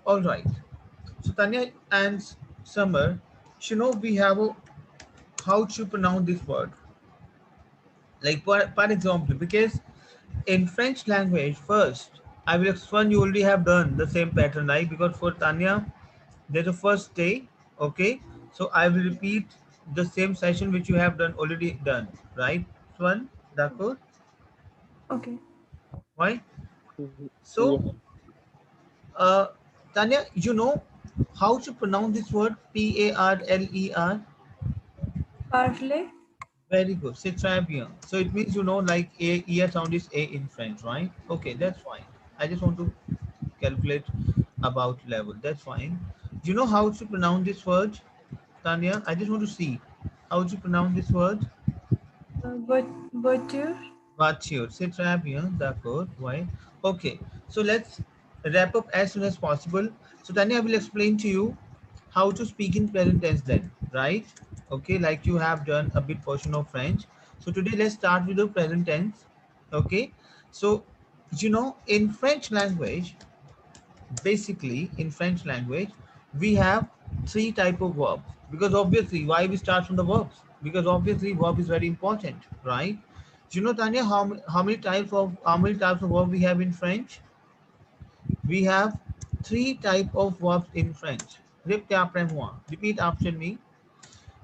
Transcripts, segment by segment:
All right. So Tanya and Summer, we have a how to pronounce this word. Like for example, because in French language, first I will explain. You already have done the same pattern, right? Because for Tanya, there's a first day. Okay, so I will repeat the same session which you have done already done, right? One, d'accord. Okay. Why? Mhm. So, Yes. uh, Tanya, how to pronounce this word Parler? Parley. Very good. C'est très bien. So it means like a ear sound is a in French, right? Okay, that's fine. I just want to calculate about level. That's fine. Do you know how to pronounce this word, Tanya? I just want to see how to pronounce this word. Voiture. Voiture. C'est très bien. D'accord. Why? Okay. So let's wrap up as soon as possible. So Tanya, I will explain to you how to speak in present tense then, right? Okay, like you have done a bit portion of French. So today let's start with the present tense. Okay. So in French language, basically in French language, we have three type of verbs. Because obviously, why we start from the verbs? Because obviously verb is very important, right? Do you know, Tanya, how many types of verb we have in French? We have three type of verbs in French. Repeat after me.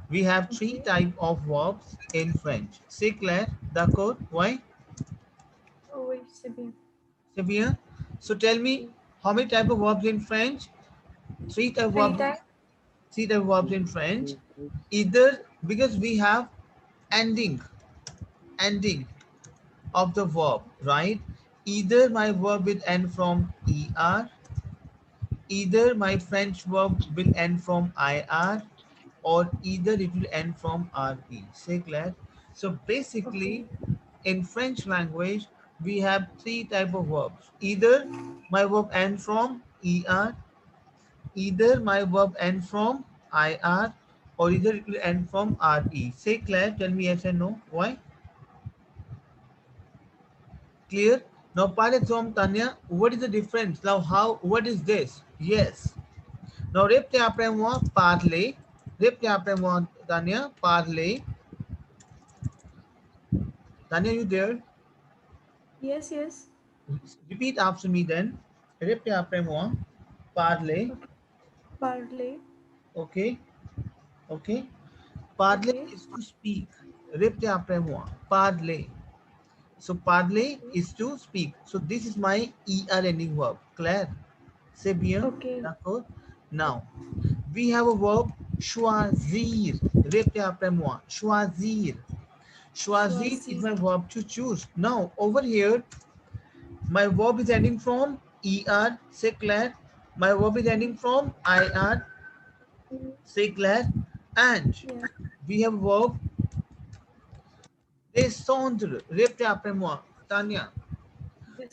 We have three Okay. type of verbs in French. C'est clair? D'accord? Why? Oh, oui, c'est bien. C'est bien. So tell me, Oui. how many type of verbs in French? Three type of Three verbs. times. See the verbs in French. Either because we have ending, ending of the verb, right? Either my verb will end from er, either my French verb will end from ir, or either it will end from re. Say clear. So basically, Okay. in French language, we have three type of verbs. Either my verb end from er, either my verb end from ir, or either it will end from re. Say Claire, tell me yes and no. Why? Clear? Now, par exemple, Tanya, what is the difference? Now, what is this? Yes. Now, répétez après moi, parler. Répétez après moi, Tanya, parler. Tanya, you there? Yes, yes. Repeat after me then. Répétez après moi, parler. Okay. Parley. Okay? Okay? Parler Okay. is to speak. Répétez après moi, parler. So parler Okay. is to speak. So this is my er ending verb. Claire? C'est bien? Okay. D'accord? Now, we have a verb choisir. Répétez après moi. Choisir. Choisir is Choisir. my verb to choose. Now, over here, my verb is ending from er. C'est clair? My verb is ending from ir. C'est clair? And Yeah. we have verb descendre. Répétez après moi. Tanya.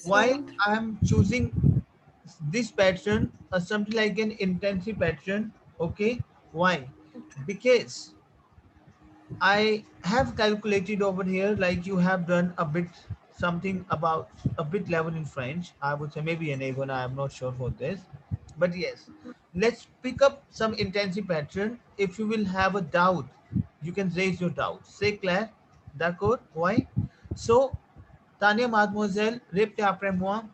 While Descendre. I am choosing this pattern, something like an intensive pattern, okay? Why? Because I have calculated over here, like you have done a bit something about a bit level in French. I would say maybe an A1. I am not sure for this, but yes, let's pick up some intensive pattern. If you will have a doubt, you can raise your doubt. C'est clair? D'accord? Why? So, Tanya, mademoiselle, répétez après moi.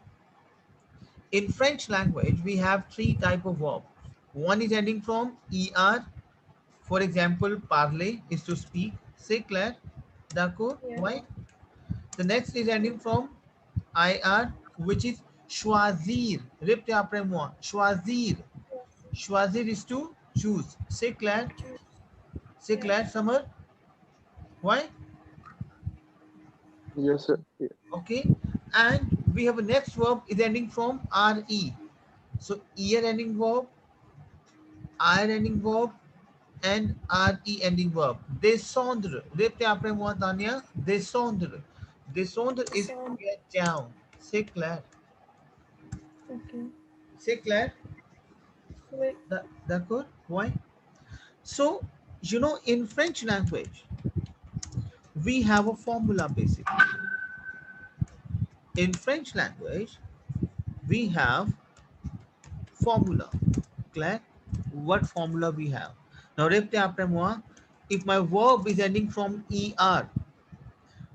In French language, we have three type of verb. One is ending from er. For example, parler is to speak. C'est clair? D'accord? Yeah. Why? The next is ending from ir, which is choisir. Répétez après moi. Choisir. Choisir is to choose. C'est clair? C'est Yeah. clair, Summer? Why? Yes, sir. Yeah. Okay. And we have a next verb is ending from re. So ear ending verb, ir ending verb, and re ending verb. Descendre. Répétez après moi, Tania. Descendre. Descendre is to Descendre. get down. C'est clair. Okay. C'est clair. Oui. D'accord? Why? So, in French language, we have a formula basically. In French language, we have formula. Clear? What formula we have? Now, repete après moi. If my verb is ending from er,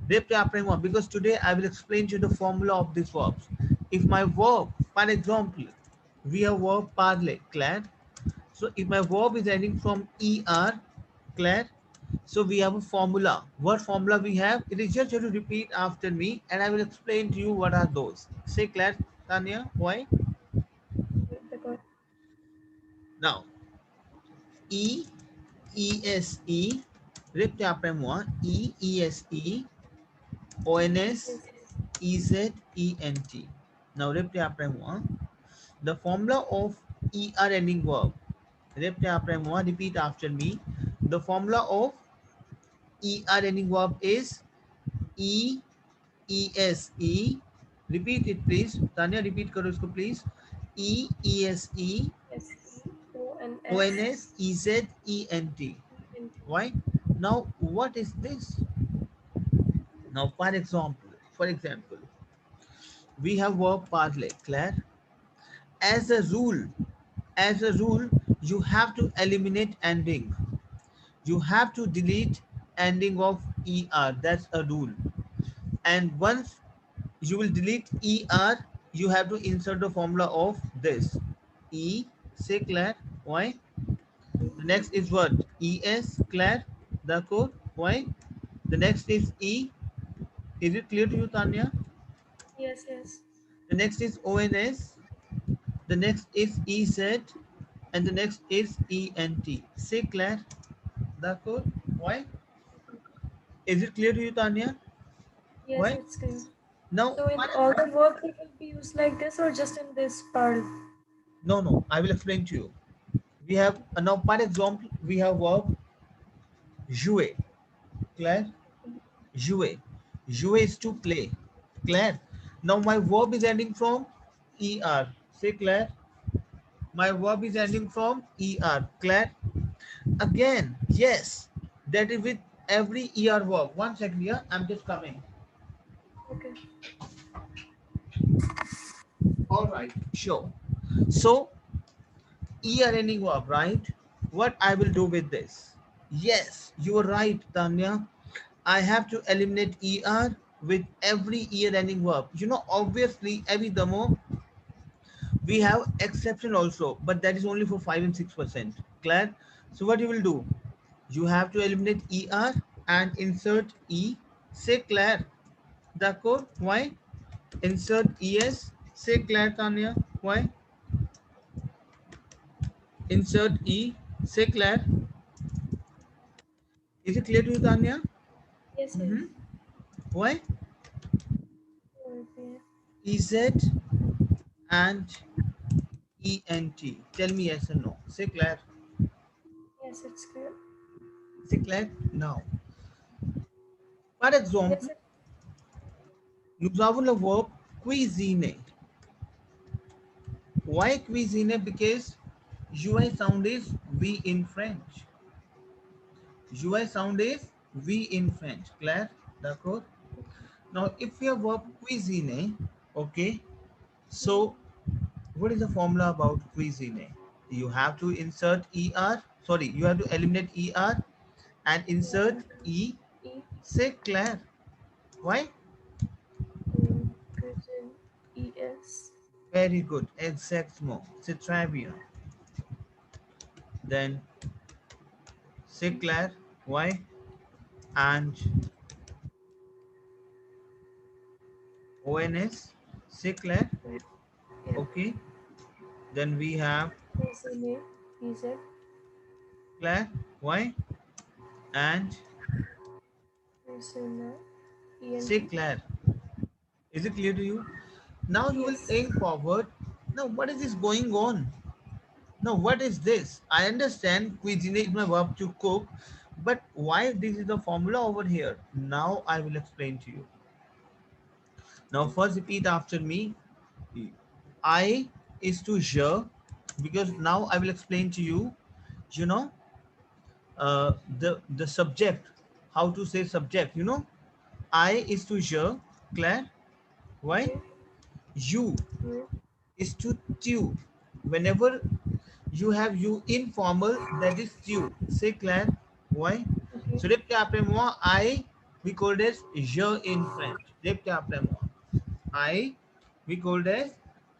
repete après moi, because today I will explain to you the formula of these verbs. If my verb, for example, we have verb parler, clear? So if my verb is ending from er, clear? So we have a formula. What formula we have? It is just you to repeat after me, and I will explain to you what are those. Say, Claire, Tanya, why? Because Now, E, E-S-E, répétez après moi, E, E-S-E, O-N-S, yes, E-Z-E-N-T. Now, répétez après moi. The formula of ER ending verb. Répétez après moi, repeat after me. The formula of ER ending verb is E, E-S-E. Repeat it, please. Tanya, repeat करो इसको, please. E, E-S-E, yes, O-N-S, O-N-S, E-Z-E-N-T. and Why? Now, what is this? Now, for example, we have verb parler, Claire. As a rule, as a rule, you have to eliminate ending. You have to delete ending of er. That's a rule. And once you will delete er, you have to insert the formula of this. E, say Claire. Why? The next is what? Es, Claire. The code. Why? The next is E. Is it clear to you, Tanya? yes, yes, The next is ONS. The next is EZ. And the next is ENT. Say Claire. The code. Why? Is it clear to you, Tanya? yes, Why? it's clear. Now, So in all the work it will be used like this or just in this part? no, no, I will explain to you. We have now, for example, we have verb jouer. Claire? Jouer. Jouer is to play. Claire? Now my verb is ending from er. Say Claire. My verb is ending from er. Claire? Again, yes. That is with every er verb. 1 second here. I'm just coming. Okay. All right. Sure. So er ending verb, right? What I will do with this? Yes, you are right, Tanya. I have to eliminate er with every er ending verb. You know, obviously, every demo we have exception also, but that is only for 5 and 6%. Clear? So what you will do? You have to eliminate er and insert e. Say Claire. The code. Why? Insert es. Say Claire, Tanya. Why? Insert e. Say Claire. Is it clear to you, Tanya? Yes, yes. Mm-hmm. Why? Okay. Ez and ent. Tell me yes or no. Say Claire. Yes, it's clear. Say Claire. Now, par exemple, Yes, it, nous avons le verbe cuisiner. Why cuisiner? Because UI sound is V in French. UI sound is V in French. Claire? D'accord? Now, if we have verb cuisiner, okay, mm, so what is the formula about cuisine? You have to insert er, sorry, you have to eliminate er and insert yeah, e. E, Say Claire. Why? cuisine, E-S. Very good. Exactement. C'est très bien. Then say Claire. Why? And ONS. Say Claire. Yeah, yeah. Okay. Then we have Cuisine, E-Z. Claire. Why? And Cuisine, say E-N-T. Claire. Is it clear to you? Now you will Yes. think forward. Now what is this going on? Now, what is this? I understand cuisine is my verb to cook, but why this is the formula over here? Now I will explain to you. Now, first repeat after me. I is to je, because now I will explain to you, you know, the subject, how to say subject, you know. I is to je, Claire. Why? Okay. You Mm, is to tu. whenever you have you informal, that is tu. Say Claire. Why? Okay. So repte après moi, I we called as je in French. Repte après moi. I we called as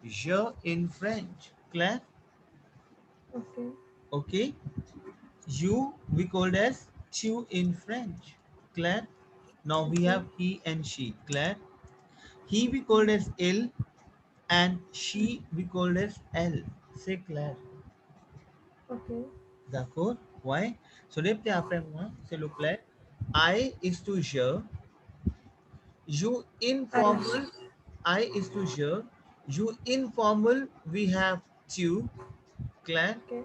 je in French. Claire. Okay. Okay. You we called as tu in French. Claire. Now we Okay. have he and she. Claire. He we called as il and she we called as elle. Say Claire. Okay. D'accord? Why? So repte après moi, s'il vous plaît. I is to je. You I. informal. I is to je. You informal. We have tu. Claire. Okay.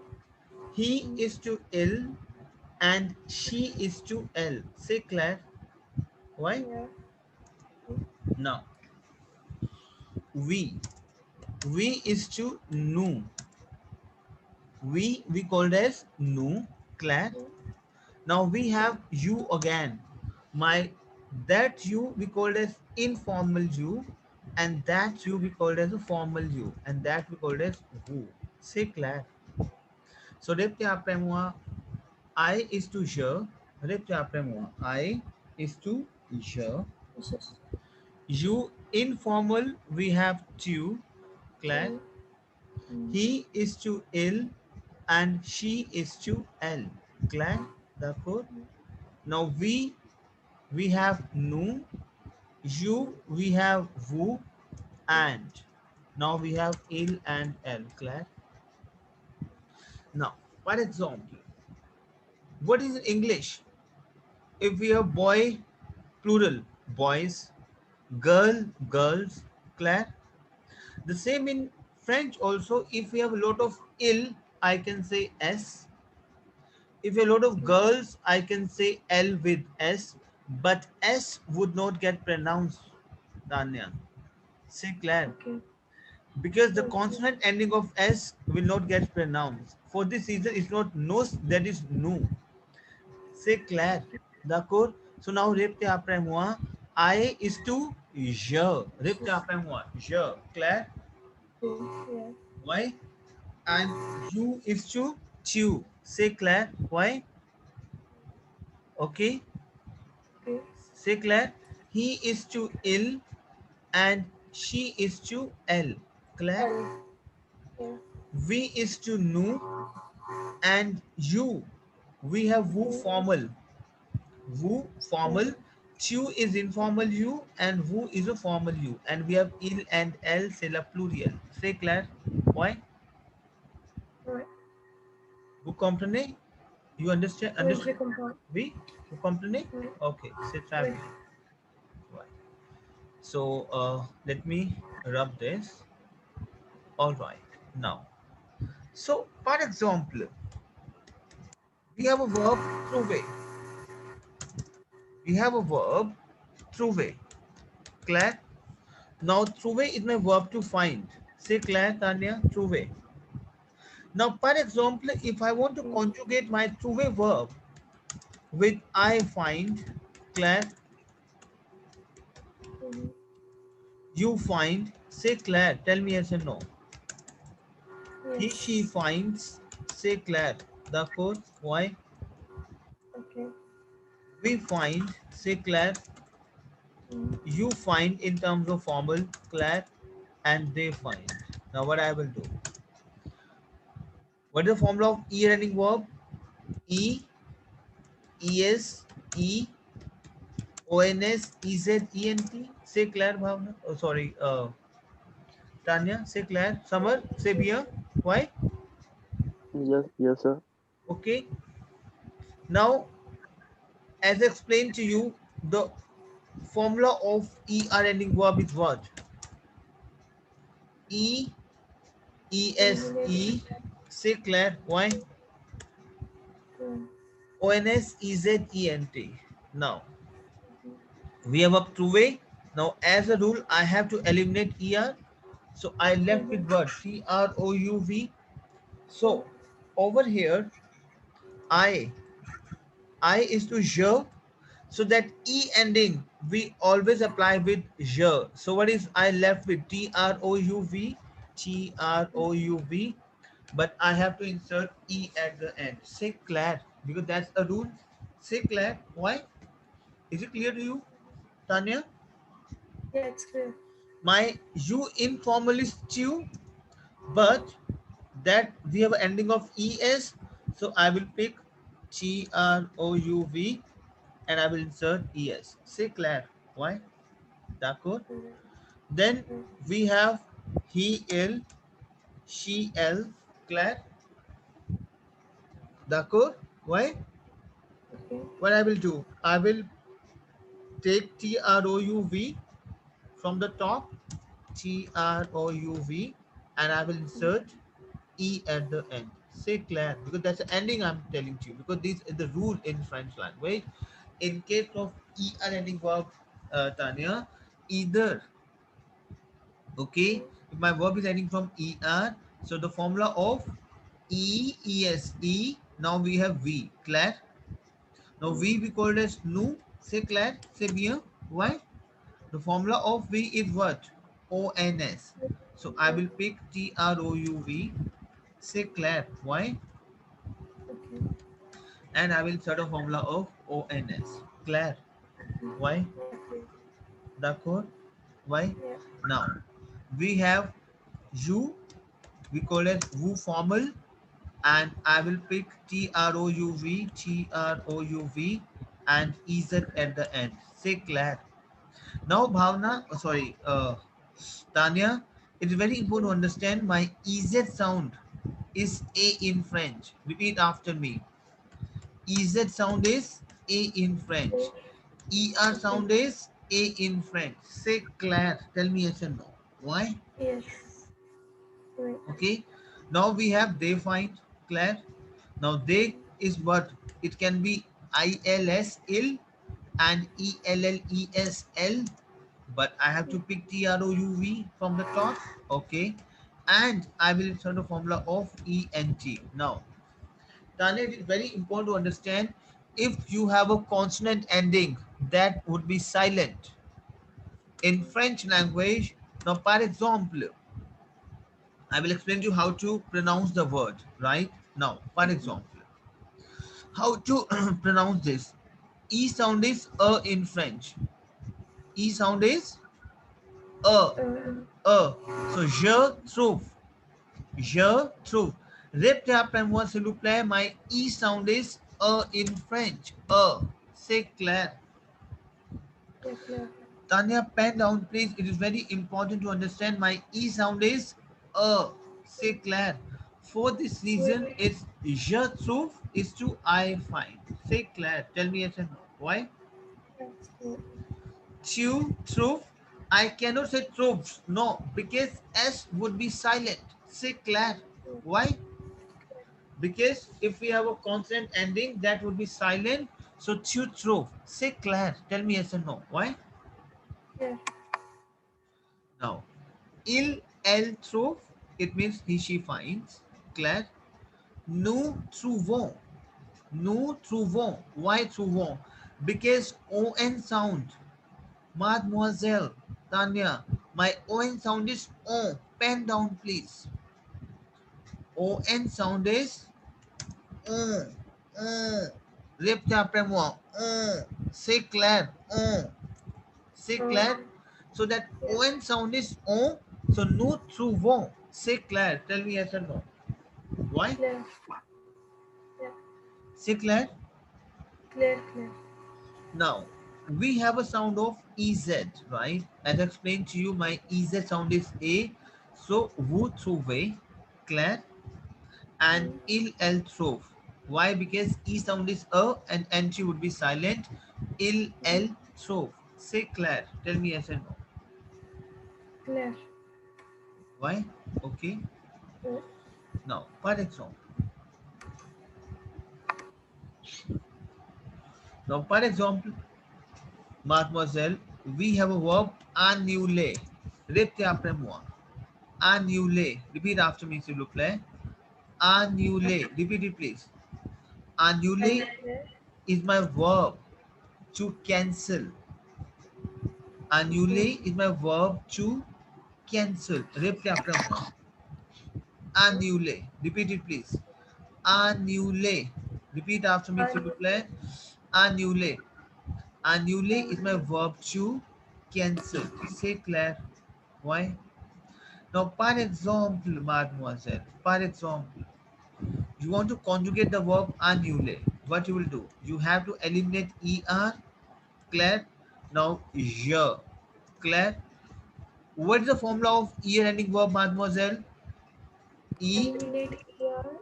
He Mm. is to il and she is to elle. Say Claire. Why? Yeah. Now we. We is to nous. We called as nous. Claire. Okay. Now we Okay. have you again. My that you we called as informal you, and that you we called as a formal you, and that we called as vous. C'est clair. So répétez après moi. I is to je. Répétez après moi. I is to je. Yes. Yes. You informal we have tu. Claire. Mm. Mm. He is to il, and she is to elle. Claire. D'accord. Mm. Now we have nous. You, we have vous, and now we have il and elle. Claire. Now, for example, what is in English? If we have boy, plural, boys, girl, girls. Claire. The same in French also. If we have a lot of il, I can say s. If a lot of girls, I can say l with s, but s would not get pronounced. Tanya, say Claire. Okay. Because the Okay. consonant ending of s will not get pronounced. For this reason, it's not nos, that is no. C'est clair. D'accord? So now répétez après moi. I is to je. Répétez après moi. Je. Clair? Okay. Yeah. Why? And you is to tu. C'est clair? Why? Okay? Okay. C'est clair? He is to il and she is to elle. Clair? L. Yeah. We is to nous and you. We have vous Mm. formal. Vous Yeah. formal. Tu is informal you and vous is a formal you. And we have il and elle, c'est la pluriel. C'est clair? Why? Ouais. Vous comprenez? You understand? Oui, je Understand? comprends. Oui? Vous comprenez? Oui. Okay, c'est très Oui. bien. Right. So let me rub this. All right. Now, so for example, we have a verb trouver. We have a verb trouver. Claire? Now, trouver is my verb to find. Say Claire, Tanya, trouver. Now, for example, if I want to Mm. conjugate my trouver verb with I find, Claire, Mhm. you find, say Claire, tell me yes or no. He, Yes. she finds, say Claire. Therefore, why? Okay. We find, say Claire. Mm. You find in terms of formal, Claire, and they find. Now, what I will do? What is the formula of E ending verb? E, ES, E, ONS, EZ, ENT. Say Claire, Bhavna. Oh, sorry, Tanya. Say Claire. Samar. Say Bia. Why? Yes, yes, sir. Okay. Now, as explained to you, the formula of ER ending verb is what? E, ES, Eliminate. E. Say Claire. Why? Mm. ONS, EZ, ENT. Now, Mhm. we have up to way. Now, as a rule, I have to eliminate ER. So, I left with Mhm. what? TROUV. Mm. So, over here, I is to je. So that E ending we always apply with je. So what is I left with? TROUV, TROUV. but I have to insert E at the end. Say Claire, because that's a rule. Say Claire. Why? Is it clear to you, Tanya? Yeah, it's clear. My you informal is stew, but that we have an ending of es, so I will pick TROUV and I will insert es. Say Claire. Why? D'accord. Mm, Then mm, we have he, il, she, elle. Claire. D'accord. Why? okay. What I will do? I will take TROUV from the top, TROUV, and I will Mm, insert E at the end. Say Claire, because that's the ending I'm telling to you, because this is the rule in French language. In case of ER ending verb, Tanya, either, okay, mm, if my verb is ending from ER, so the formula of ESE, now we have V, Claire. Now mm, V we called as nu, say Claire, say bien. Why? The formula of V is what? ONS. So I mm, will pick TROUV. Say Claire. Why? okay. And I will set a formula of ONS. Claire. Mm, Why? yeah, clear. D'accord. Why? Yeah. Now we have you. We call it VU formal, and I will pick TROUV, and EZ at the end. Say Claire. Now, Bhavna, sorry, Tanya, it is very important to Mm, understand my EZ sound is A in French. Repeat after me. EZ sound is A in French. okay. ER Okay. sound is A in French. Say Claire. Tell me yes or no. Why? Yes. Right. Okay. Now we have they find Claire. Now they is what? It can be ILS ill and ELLESL, but I have to Mm, pick TROUV from the top. Okay. And I will insert the formula of ENT. Now, Tanya, it is very important to understand, if you have a consonant ending, that would be silent. In mm, French language, now, par exemple, I will explain to you how to pronounce the word, right? Now, for mhm. example, how to pronounce this? E sound is a in French. E sound is a, Uh, a. So, je trouve. Répétez après moi, s'il vous plaît. My E sound is a in French. A. C'est clair. yeah, clear. Tanya, pen down, please. It is very important to understand my E sound is a. C'est clair. For this Oui. reason, it's je trouve is to I find. C'est clair. Tell me yes or no. Why? Yeah, it's clear. Tu trouve. I cannot say trouves. No, because S would be silent. C'est clair. Yeah, Why? Because if we have a consonant ending, that would be silent. So tu trouves. C'est clair. Tell me yes or no. Why? yeah. Now, elle trouve, it means he, she finds. Claire. Nous trouvons. Nous trouvons. Why trouvons? Because ON sound. Mademoiselle, Tanya, my ON sound is on. Pen down, please. ON sound is on. On. Répétez après moi. On. C'est clair. On. C'est clair. Um, So that yeah, ON sound is on. So nous trouvons. C'est clair. Tell me yes or no. Why? clear. Yeah, C'est clair. clear, clear. Now, we have a sound of EZ, right? As I explained to you, my EZ sound is A. So, vous trouvez, clair, and Mm, elle trouve. Why? Because E sound is A and NT would be silent. mm, Elle trouve. Say clair. Tell me yes or no. clear. Why? Okay. Mm, Now, for example. Now, for example, mademoiselle, we have a verb annuler. Répétez après moi. Annuler. Repeat after me, s'il vous plaît. Annuler. Repeat it, please. Annuler annular. is my verb to cancel. Okay. Annuler is my verb to cancel. Répétez après moi. Annule. Repeat it, please. Annule. Repeat after me, And s'il vous plaît. Annule. Annule is my verb to cancel. C'est clair. Why? Now, par exemple, mademoiselle, par exemple, you want to conjugate the verb annule. What you will do? You have to eliminate er. Claire. Now, je. Claire. What is the formula of er ending verb, mademoiselle? E. eliminate ER,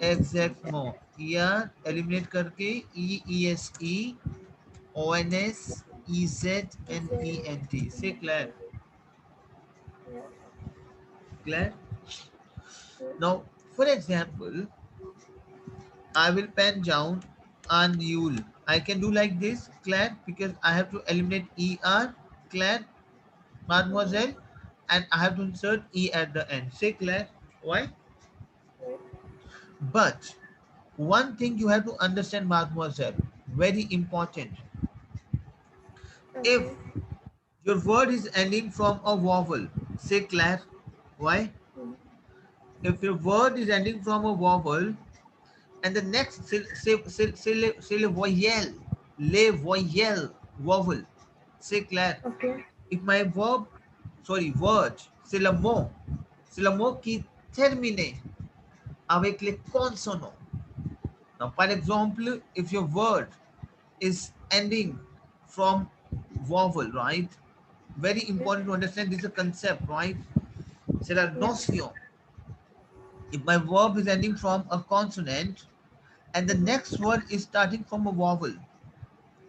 Exactement. Er eliminate करके E E S E O N S E Z N E N T. Say Claire. Yeah. Claire. Now, for example, I will pen down annule. I can do like this, Claire, because I have to eliminate er, Claire, mademoiselle, and I have to insert e at the end. Say Claire. Why? Right. But one thing you have to understand, mademoiselle, very important. If Okay. your word is ending from a vowel, say Claire. Why? Mhm. If your word is ending from a vowel and the next say le voyelle, vowel, say Claire. Okay. If my word, c'est le mot qui termine avec les consonants. Now, for example, if your word is ending from vowel, right? Very important to understand this is a concept, right? C'est la Yes. notion. If my verb is ending from a consonant and the next word is starting from a vowel.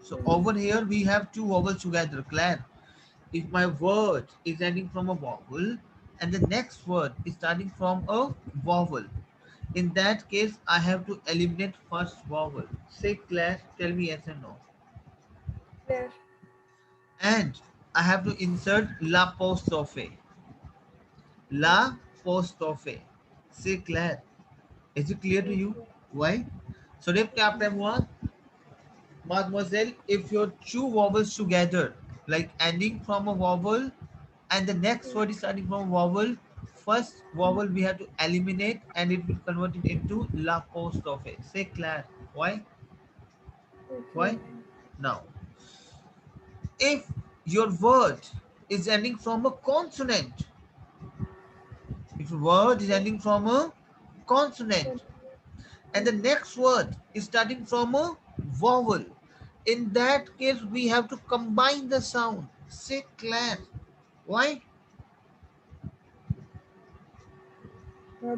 So over here we have two vowels together, Claire. If my word is ending from a vowel and the next word is starting from a vowel, in that case I have to eliminate first vowel. Say Claire, tell me yes or no. There. And I have to insert l'apostrophe. L'apostrophe. Say Claire. Is it clear to you? Okay. Why? So if mademoiselle, if your two vowels together, like ending from a vowel and the next word is starting from a vowel, first vowel we have to eliminate and it will convert it into l'apostrophe. Say Claire. Why? Okay. Why? Now, if your word is ending from a consonant, if a word is ending from a consonant and the next word is starting from a vowel, in that case we have to combine the sound. Say Claire. Why?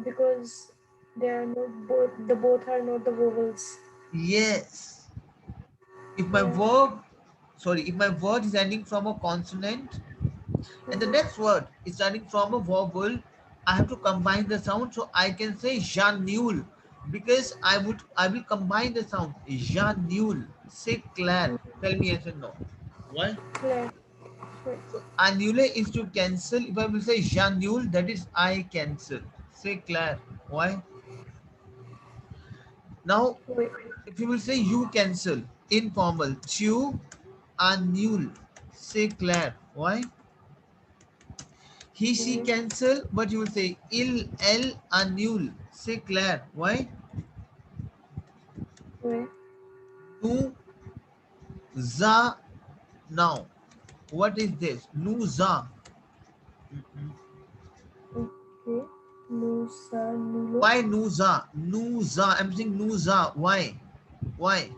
Because they are not both. The both are not the vowels. Yes. If my Yeah. verb, if my word is ending from a consonant and the next word is starting from a vowel, I have to combine the sound, so I can say Janul because I will combine the sound Janul. Say Claire. Tell me yes or no. Why? Clear. Right. So annule is to cancel. If I will say Janul, that is I cancel. Say Claire. Why? Now, Wait. if you will say you cancel, informal, tu annule. Say Claire. Why? He, she Okay. cancel, but you will say elle annule. Say Claire. Why? Wait. Nous a now. What is this? Nous a. Okay. Nusa, Nulo. Why nous a? Nous a. I'm saying nous a. Why? Why?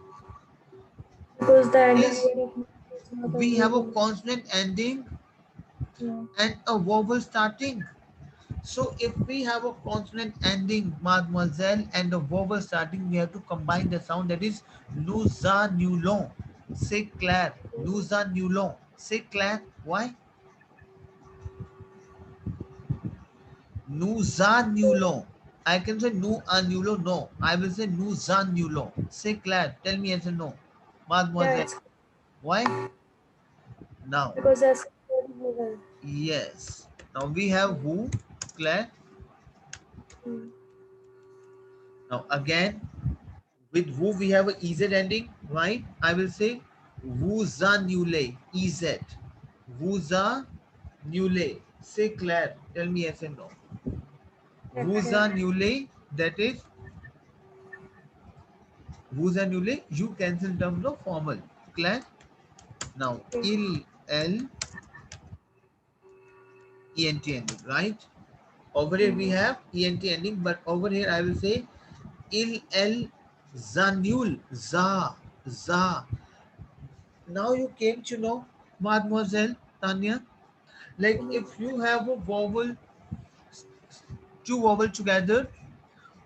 Because the ending Because word of Nusa is not a we have a vowel. consonant ending Yeah. and a vowel starting. So if we have a consonant ending, mademoiselle, and a vowel starting, we have to combine the sound, that is nous annulons. C'est clair. Nous annulons. C'est clair. Why? Nous annulons. I can say nous annulons. No. I will say nous annulons. C'est clair. Tell me yes or no. Yeah, Mademoiselle. it's Why? Now. because as a vowel. Yes. Now we have who. Claire. Mm. Now again, with who we have a EZ ending, right? I will say vous annulez, EZ. Vous annulez. Say Claire. Tell me yes and no. Vous annulez, that is vous annulez, you cancel in terms of formal. Clear? Now, il, el, ent ending, right? Over here we have ent ending, but over here I will say il, el, zanul, za. Now you came to know, Mademoiselle Tanya, like if you have a vowel, two vowel together,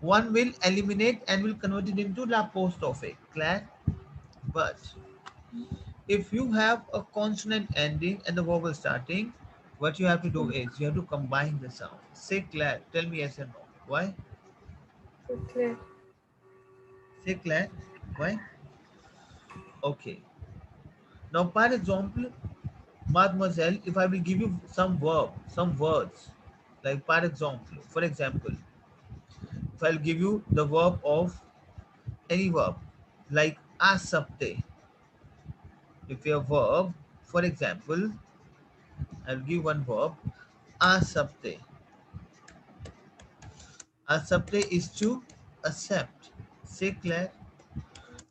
one will eliminate and will convert it into the apostrophe. Clear? But if you have a consonant ending and the vowel starting, what you have to do is you have to combine the sound. Say Claire. Tell me yes or no. Why? Clear. Say Claire. Why? Okay. Now, for example, Mademoiselle, if I will give you some verb, some words, like for example, if I'll give you the verb of any verb, like asapte. If your verb, for example, I'll give one verb, asapte. Accepte is to accept. Say Claire.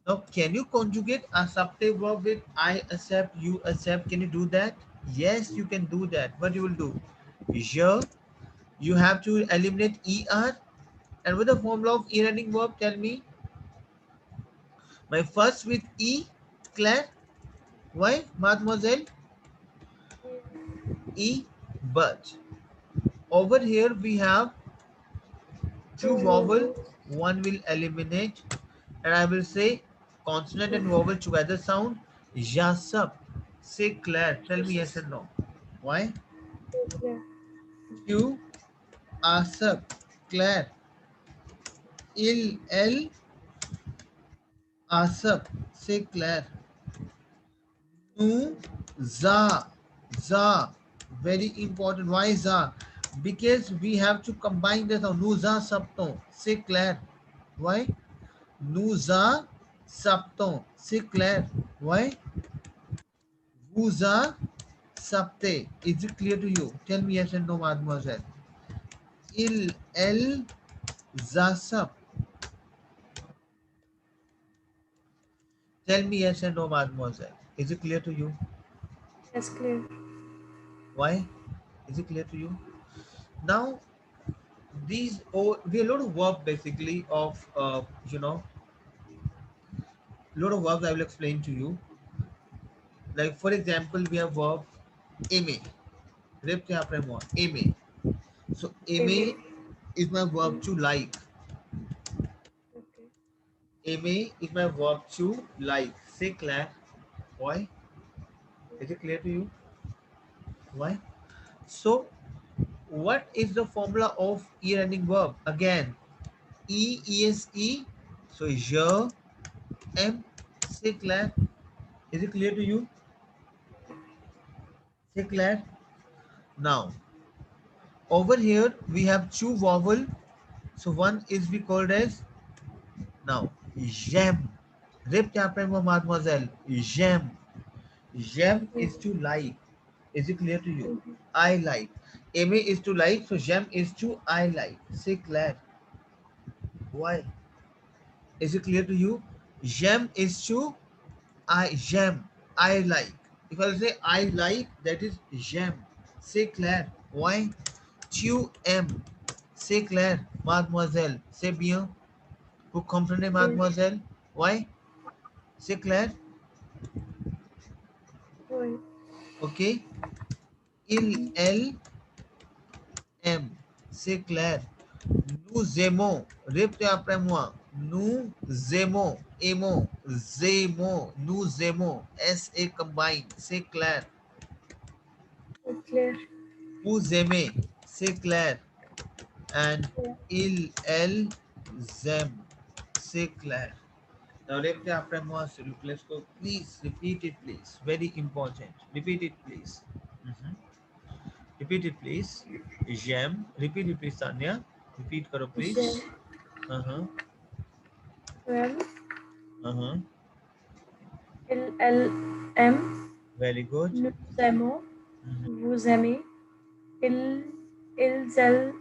Now, can you conjugate accepte verb with I accept, you accept? Can you do that? Yes, you can do that. What you will do? Je, you have to eliminate er. And with the formula of e-running verb, tell me. My first with e, Claire. Why, mademoiselle? E, but. Over here we have two vowel, one will eliminate, and I will say consonant and vowel together sound jasap. Say Claire. Tell me yes or no. Why? Clear. You asap. Claire. Il el asap. Say Claire. Nu za. Very important. Why za? Because we have to combine the sound. Nu za sapton. Say Claire. Why? Nous a sapton. C'est clair. Why? Vous a sapté. Is it clear to you? Tell me yes and no, mademoiselle. Il, elle, zasap. Tell me yes and no, mademoiselle. Is it clear to you? Yes, clear. Why? Is it clear to you? Now, these we have a lot of verb basically of lot of verbs I will explain to you. Like for example, we have verb aimer. Repte après moi. Aimer. So aimer is my verb to like. Okay. Aimer is my verb to like. Say Claire. Why? Is it clear to you? Why? So, what is the formula of e-ending verb? Again, E-E-S-E. So, je, am. Say Claire. Is it clear to you? Say Claire. Now, over here we have two vowel. So, one is we called as now j'aime. Répétez après moi, mademoiselle. J'aime. J'aime is to like. Is it clear to you? I like. Aimer is to like, so j'aime is to I like. Say Claire. Why? Is it clear to you? J'aime is to j'aime. I like. If I say I like, that is j'aime. Say Claire. Why? Tu aimes. Say Claire. Mademoiselle. C'est bien. Vous comprenez, mademoiselle? Why? C'est clair? Oui. Ok. Il, elle, aime. C'est clair. Nous aimons. Répétez après moi. Nous aimons. Aimons. Aimons. Nous aimons. S-A combine. C'est clair. Clear. Vous aimez. C'est clair. And Yeah. il, elle, aime. C'est clair. Now répétez après moi, s'il vous plaît. Let's go. Please repeat it, please. Very important. Repeat it, please. Mhm. Repeat it, please. J'aime. Repeat it, please, Tanya. Repeat karo, please. J'aime. Uh-huh. Well, Uh-huh. il, elle aime. Very good. Nous aimons. Mhm. Vous aimez. Ils, elles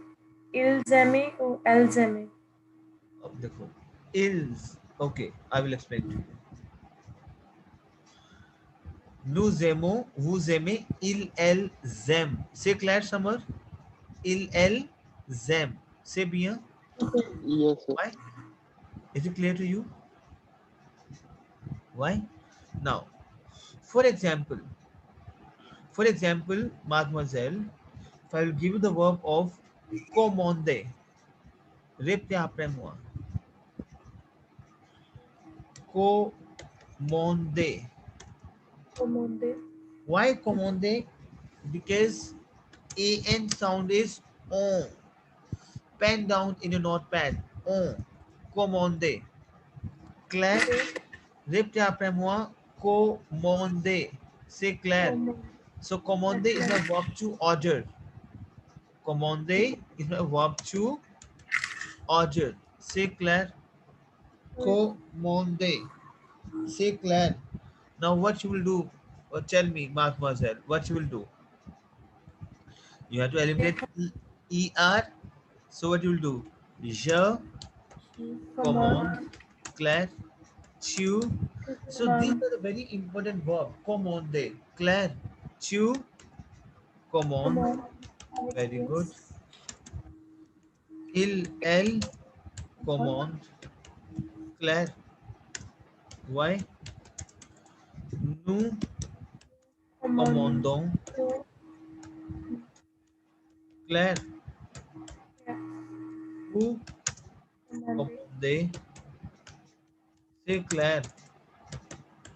Ilzeme or Elzeme. अब देखो is. Okay, I will explain to you. Nous aimons, vous aimez, il, elle, zem. C'est clair, Samar? Il, elle, zem. C'est bien? Okay. Yes, sir. Why? Is it clear to you? Why? Now, for example, mademoiselle, if I will give you the verb of commander, répétez après moi. Commander. Commande. Why commander? Because an sound is on. Pen down in your notepad. On. Commander. Claire, Okay. répétez après moi. Commander. C'est clair. Commande. So commander is my verb to order. Commander is my verb to order. C'est clair. Commander. C'est clair. Now what you will do? Tell me, mademoiselle, what you will do? You have to eliminate er. So what you will do? Je commande, Command. Claire, tu. So these Command. are the very important verb. Commande, Claire, tu, commande. Command. Very good. Yes. Il, elle, Command. commande, Claire. Why? Nous Command. commandons, Claire. Yeah. Vous Command. commandez, c'est Claire.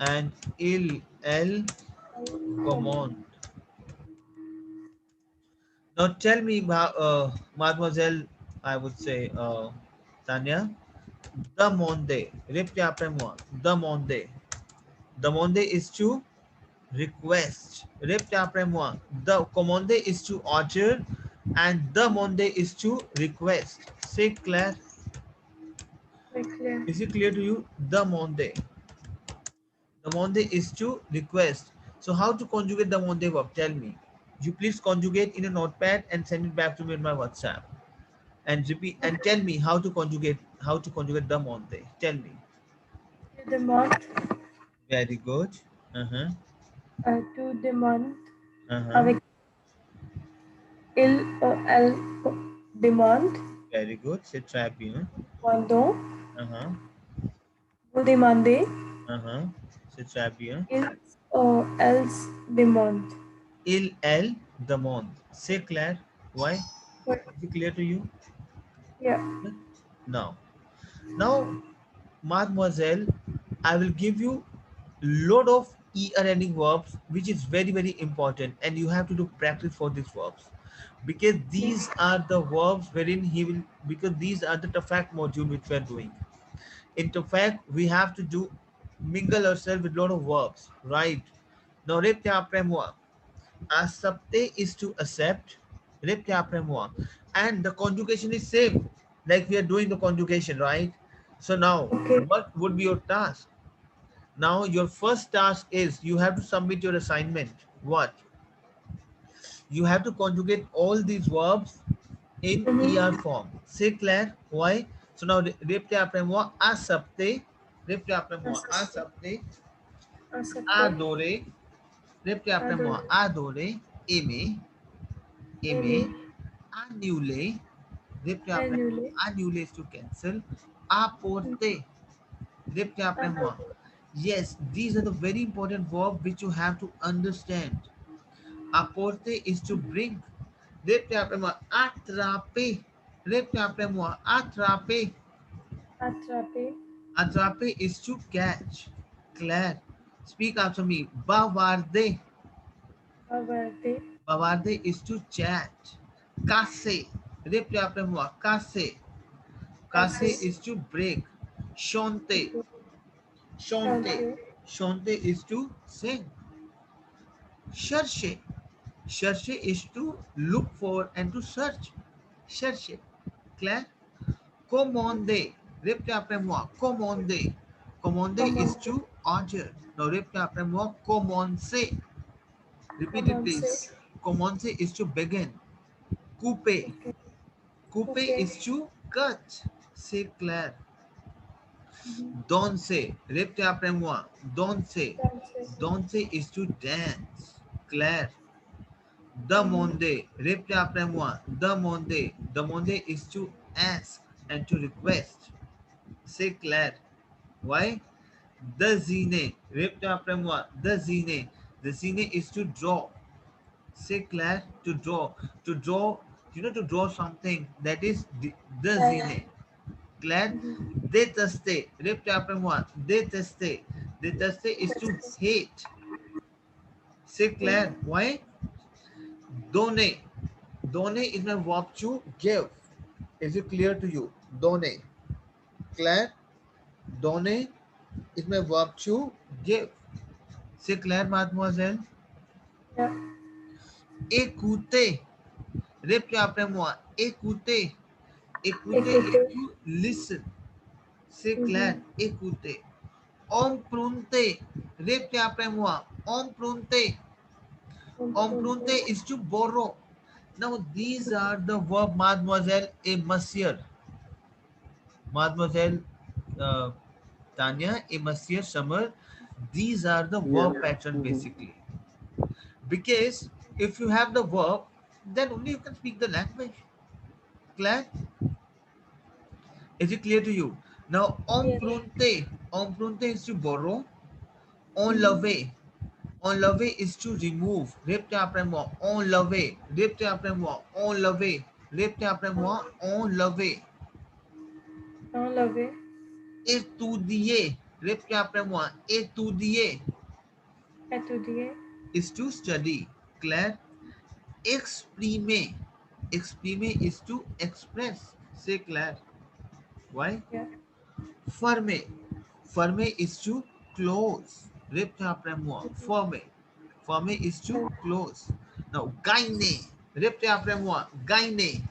And il, elle, commande. Now tell me, mademoiselle, I would say, Tanya, demander. Répétez après moi. Demander. Demander is to request. Répétez après moi. The commander is to order and demander is to request. C'est clair? Very clear. Is it clear to you? Demander. Demander is to request. So how to conjugate demander verb? Tell me. You please conjugate in a notepad and send it back to me in my WhatsApp. And repeat and tell me how to conjugate demander. Tell me. To demand. Very good. Uh-huh. To demand. Uh-huh. Avec il elle demand. Very good. C'est très bien. Demandons. Uh-huh. Vous demandez. Uh-huh. C'est très bien. Ils else demand. Il, elle, demande. C'est clair? Why? But Is it clear to you? yeah. Now, mademoiselle, I will give you lot of er ending verbs, which is very, very important, and you have to do practice for these verbs. Because these are the verbs wherein because these are the TOEFL module which we are doing. In TOEFL, we have to do mingle ourselves with a lot of verbs, right? Now, répétez après moi. Accepter is to accept. Répétez après moi. And the conjugation is same, like we are doing the conjugation, right? So now, Okay. what would be your task? Now, your first task is you have to submit your assignment. What? You have to conjugate all these verbs in ER form. C'est clair? Why? So now, répétez après moi. Accepter. Répétez après moi. Accepter. Accepter. Adorer. Répétez après moi. Adorer. Aimer. Aimer. Annuler. Répétez après moi. Annuler. Annuler is to cancel. Apporter. Répétez après moi. Yes, these are the very important verbs which you have to understand. Apporter is to bring. Répétez après moi. Attraper. Répétez après moi. Attraper. Attraper. Attraper is to catch. Claire. Speak after me. Bavarder. Bavarder. Bavarder is to chat. Casser. Répétez après moi. Casser. Casser is to break. Chanter. Chanter. Chanter is to sing. Chercher. Chercher is to look for and to search. Chercher. Claire? Commander. Répétez après moi. Commander. Commander is to order. Now répétez après moi. Commencer. Repeat it please. Commencer is to begin. Couper. Couper Okay. is to cut. C'est clair. Mhm. Danser. Répétez après moi. Danser. That's it. Danser is to dance. Claire. Mhm. Demander. Répétez après moi. Demander. Demander is to ask and to request. C'est clair. Why? Dessiner. Répétez après moi. Dessiner. Dessiner is to draw. C'est clair. To draw. To draw. You know, to draw something that is Yeah, yeah. dessiner. Claire. Mhm. Détester. Répétez après moi. Détester. Détester is That's to it. hate. C'est Okay. clair. Why? Donner. Donner is my verb to give. Is it clear to you? Donner. Claire. Donner is my verb to give. C'est clair, mademoiselle? Yeah. Écouter. Répétez après moi. Écouter. Écouter is Écouter. to listen. C'est clair. Mhm. Écouter. Emprunter. Répétez après moi. Emprunter. Emprunter. Emprunter is to borrow. Now these are the verb, mademoiselle et monsieur. Mademoiselle uh, Tanya et monsieur Samar. These are the Yes. verb pattern Mm-hmm. basically. Because if you have the verb, then only you can speak the language. Clear? Is it clear to you? Now, Yes. emprunter is to borrow. Mhm. Enlever, enlever is to remove. Répétez après moi. Enlever. Répétez après moi. Enlever. Répétez après moi. Enlever. Enlever. Étudier. Répétez après moi. Étudier Étudier. is to study. Claire? Exprimer. Exprimer is to express. C'est clair. Why? Yeah. Fermer. Fermer is to close. Répétez après moi. Mhm. Fermer. Fermer is to Yeah. close. Now, gagner. Répétez après moi. Gagner.